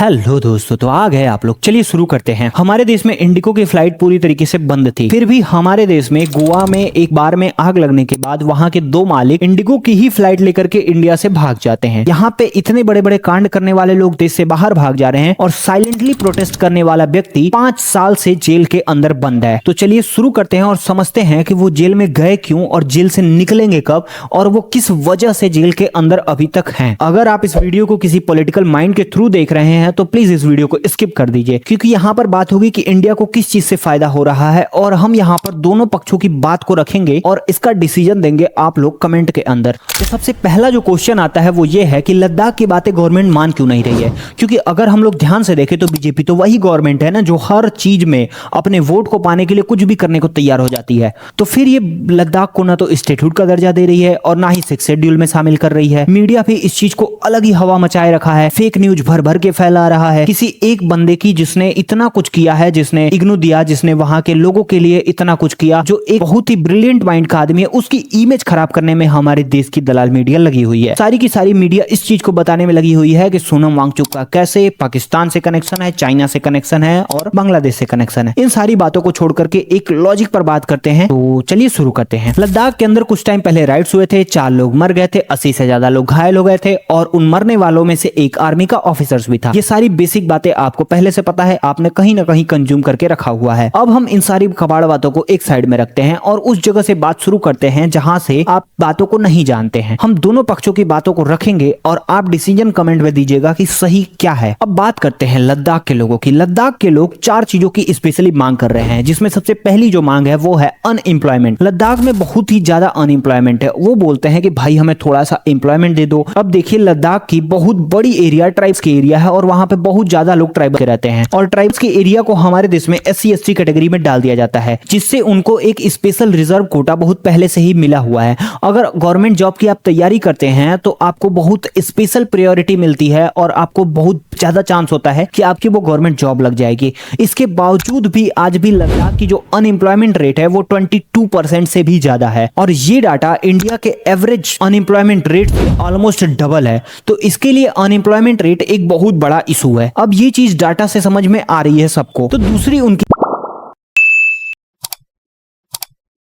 Hello दोस्तों, तो आ गए आप लोग। चलिए शुरू करते हैं। हमारे देश में इंडिगो की फ्लाइट पूरी तरीके से बंद थी, फिर भी हमारे देश में गोवा में एक बार में आग लगने के बाद वहां के दो मालिक इंडिगो की ही फ्लाइट लेकर के इंडिया से भाग जाते हैं। यहाँ पे इतने बड़े बड़े कांड करने वाले लोग देश से बाहर भाग जा रहे हैं और साइलेंटली प्रोटेस्ट करने वाला व्यक्ति 5 साल से जेल के अंदर बंद है। तो चलिए शुरू करते हैं और समझते हैं कि वो जेल में गए क्यों और जेल से निकलेंगे कब और वो किस वजह से जेल के अंदर अभी तक हैं। अगर आप इस वीडियो को किसी पॉलिटिकल माइंड के थ्रू देख रहे हैं तो प्लीज इस वीडियो को स्किप कर दीजिए, क्योंकि यहाँ पर बात होगी कि इंडिया को किस चीज से फायदा हो रहा है और हम यहाँ पर दोनों पक्षों की बात को रखेंगे और इसका डिसीजन देंगे आप लोग कमेंट के अंदर। तो सबसे पहला जो क्वेश्चन आता है वो ये है कि लद्दाख की बातें गवर्नमेंट मान क्यों नहीं रही है। क्योंकि अगर हम लोग ध्यान से देखें तो बीजेपी तो वही गवर्नमेंट है ना जो हर चीज में अपने वोट को पाने के लिए कुछ भी करने को तैयार हो जाती है। तो फिर ये लद्दाख को ना तो स्टेटहुड का दर्जा दे रही है और ना ही 6 शेड्यूल में शामिल कर रही है। मीडिया भी इस चीज को अलग ही हवा मचाए रखा है, फेक न्यूज भर भर के फैला रहा है। किसी एक बंदे की जिसने इतना कुछ किया है, जिसने इग्नू दिया, जिसने वहां के लोगों के लिए इतना कुछ किया, जो एक बहुत ही ब्रिलियंट माइंड का आदमी है, उसकी इमेज खराब करने में हमारे देश की दलाल मीडिया लगी हुई है। सारी की सारी मीडिया इस चीज को बताने में लगी हुई है कि सोनम वांगचुक का कैसे पाकिस्तान से कनेक्शन है, चाइना से कनेक्शन है और बांग्लादेश से कनेक्शन है। इन सारी बातों को छोड़ करके एक लॉजिक पर बात करते हैं। तो चलिए शुरू करते हैं। लद्दाख के अंदर कुछ टाइम पहले राइट्स हुए थे, 4 लोग मर गए थे, 80 से ज्यादा लोग घायल हो गए थे और उन मरने वालों में से एक आर्मी का ऑफिसर्स भी था। ये सारी बेसिक बातें आपको पहले से पता है, आपने कहीं ना कहीं कंज्यूम करके रखा हुआ है। अब हम इन सारी कबाड़ बातों को एक साइड में रखते हैं और उस जगह से बात शुरू करते हैं जहां से आप बातों को नहीं जानते हैं। हम दोनों पक्षों की बातों को रखेंगे और आप डिसीजन कमेंट में दीजिएगा कि सही क्या है। अब बात करते हैं लद्दाख के लोगों की। लद्दाख के लोग 4 चीजों की स्पेशली मांग कर रहे हैं, जिसमें सबसे पहली जो मांग है वो है अनएम्प्लॉयमेंट। लद्दाख में बहुत ही ज्यादा अनएम्प्लॉयमेंट है। वो बोलते हैं कि भाई हमें थोड़ा सा एम्प्लॉयमेंट दे दो। अब देखिए लद्दाख की बहुत बड़ी एरिया ट्राइब्स की एरिया है और वहां पे बहुत ज्यादा लोग ट्राइब के रहते हैं और ट्राइब्स के एरिया को हमारे देश में SC ST कैटेगरी में डाल दिया जाता है, जिससे उनको एक स्पेशल रिजर्व कोटा बहुत पहले से ही मिला हुआ है। अगर गवर्नमेंट जॉब की आप तैयारी करते हैं तो आपको बहुत स्पेशल प्रायोरिटी मिलती है और आपको बहुत ज्यादा चांस होता है कि आपकी वो गवर्नमेंट जॉब लग जाएगी। इसके बावजूद भी आज भी लद्दाख की जो अनएम्प्लॉयमेंट रेट है वो 22% से भी ज्यादा है और ये डाटा इंडिया के एवरेज अनएम्प्लॉयमेंट रेट से ऑलमोस्ट डबल है। तो इसके लिए अनएम्प्लॉयमेंट रेट एक बहुत बड़ा इशू है। अब ये चीज डाटा से समझ में आ रही है सबको। तो दूसरी उनकी